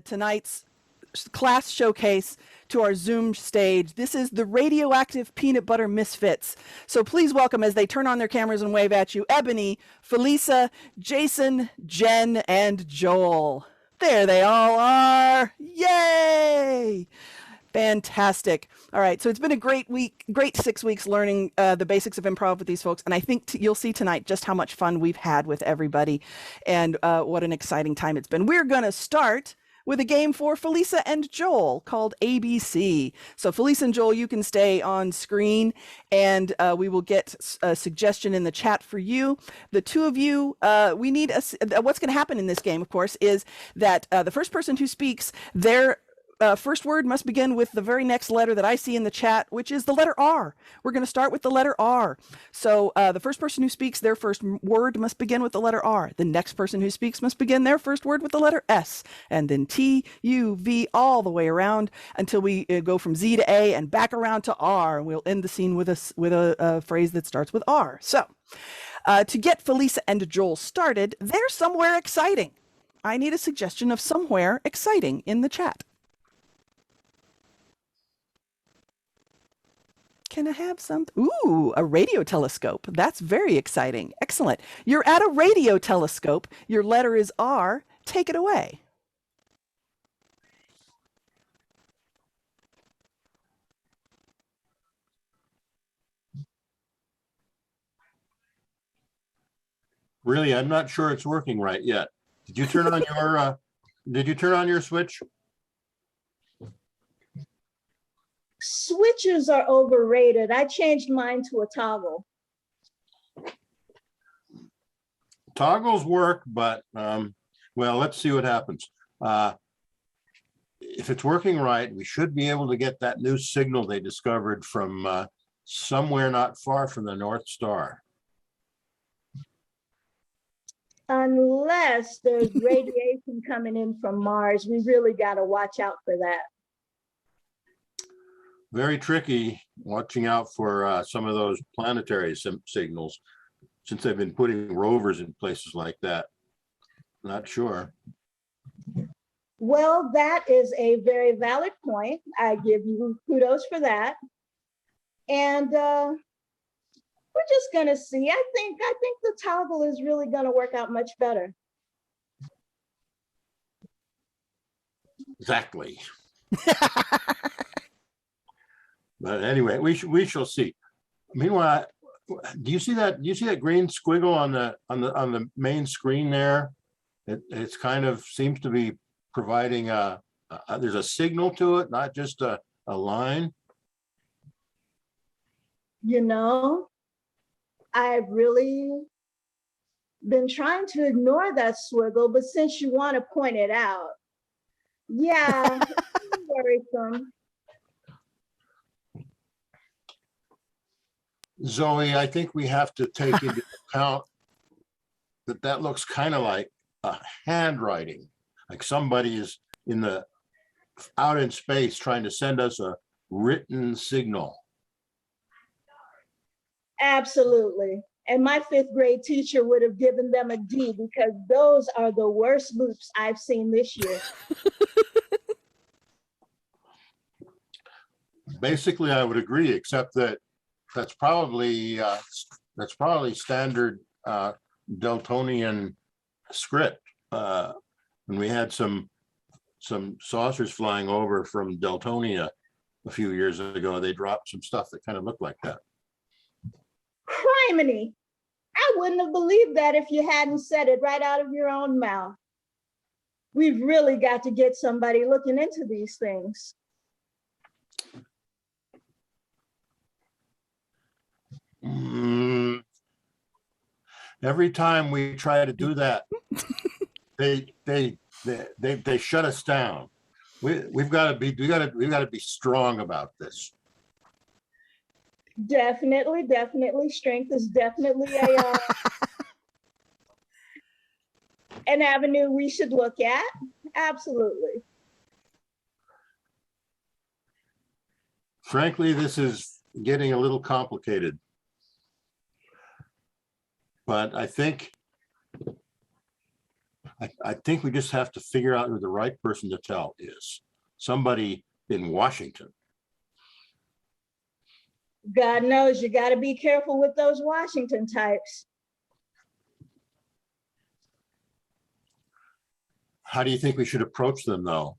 Tonight's class showcase to our Zoom stage. This is the Radioactive Peanut Butter Misfits. So please welcome, as they turn on their cameras and wave at you, Ebony, Felisa, Jason, Jen, and Joel. There they all are. Yay! Fantastic. All right, so it's been a great week, great 6 weeks learning the basics of improv with these folks, and I think you'll see tonight just how much fun we've had with everybody and what an exciting time it's been. We're going to start with a game for Felisa and Joel called ABC. So Felisa and Joel, you can stay on screen, and we will get a suggestion in the chat for you. The two of you, we need what's going to happen in this game, of course, is that the first person who speaks, their first word must begin with the very next letter that I see in the chat, which is the letter R. We're going to start with the letter R. So the first person who speaks, their first word must begin with the letter R. The next person who speaks must begin their first word with the letter S, and then T, U, V, all the way around until we go from Z to A and back around to R. And we'll end the scene with a phrase that starts with R. So to get Felisa and Joel started, they're somewhere exciting. I need a suggestion of somewhere exciting in the chat. Can I have some? Ooh, a radio telescope. That's very exciting. Excellent. You're at a radio telescope. Your letter is R. Take it away. Really, I'm not sure it's working right yet. Did you turn on your switch? Switches are overrated. I changed mine to a toggle. Toggles work, but well, let's see what happens. If it's working right, we should be able to get that new signal they discovered from somewhere not far from the North Star. Unless there's radiation coming in from Mars, we really got to watch out for that. Very tricky watching out for some of those planetary signals, since they've been putting rovers in places like that. Not sure. Well, that is a very valid point. I give you kudos for that. And we're just gonna see. I think the toggle is really gonna work out much better. Exactly. But anyway, we shall see. Meanwhile, do you see that green squiggle on the main screen there? It's kind of seems to be providing there's a signal to it, not just a line. You know, I've really been trying to ignore that swiggle, but since you want to point it out, yeah, it's worrisome. Zoe, I think we have to take into account that looks kind of like a handwriting, like somebody is out in space trying to send us a written signal. Absolutely. And my 5th grade teacher would have given them a D, because those are the worst loops I've seen this year. Basically, I would agree, except that that's probably standard Deltonian script. When we had some saucers flying over from Deltonia a few years ago, they dropped some stuff that kind of looked like that. Criminy! I wouldn't have believed that if you hadn't said it right out of your own mouth. We've really got to get somebody looking into these things. Every time we try to do that, they shut us down. We've got to be strong about this. Definitely. Strength is definitely an avenue we should look at. Absolutely. Frankly, this is getting a little complicated. But I think I think we just have to figure out who the right person to tell is. Somebody in Washington. God knows you got to be careful with those Washington types. How do you think we should approach them, though?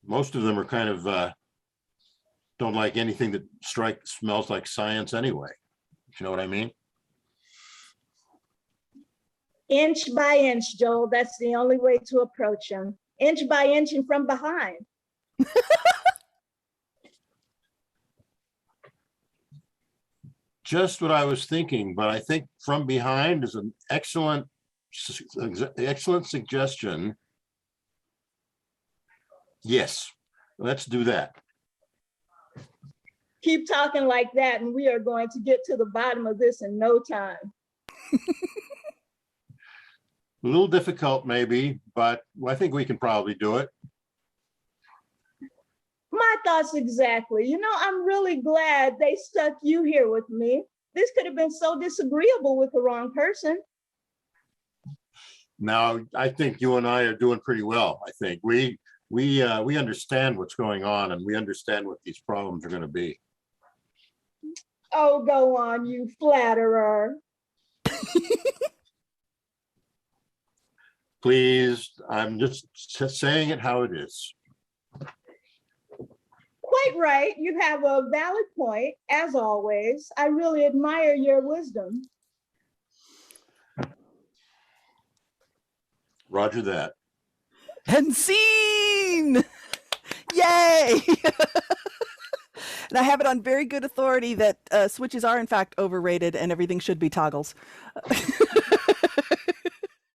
Most of them are kind of don't like anything that smells like science anyway. You know what I mean? Inch by inch, Joel. That's the only way to approach them. Inch by inch and from behind. Just what I was thinking, but I think from behind is an excellent suggestion. Yes, let's do that. Keep talking like that, and we are going to get to the bottom of this in no time. A little difficult, maybe, but I think we can probably do it. My thoughts exactly. You know, I'm really glad they stuck you here with me. This could have been so disagreeable with the wrong person. Now, I think you and I are doing pretty well. I think we understand what's going on, and we understand what these problems are going to be. Oh, go on, you flatterer. Please, I'm just saying it how it is. Quite right. You have a valid point, as always. I really admire your wisdom. Roger that. And scene! Yay! And I have it on very good authority that switches are in fact overrated and everything should be toggles.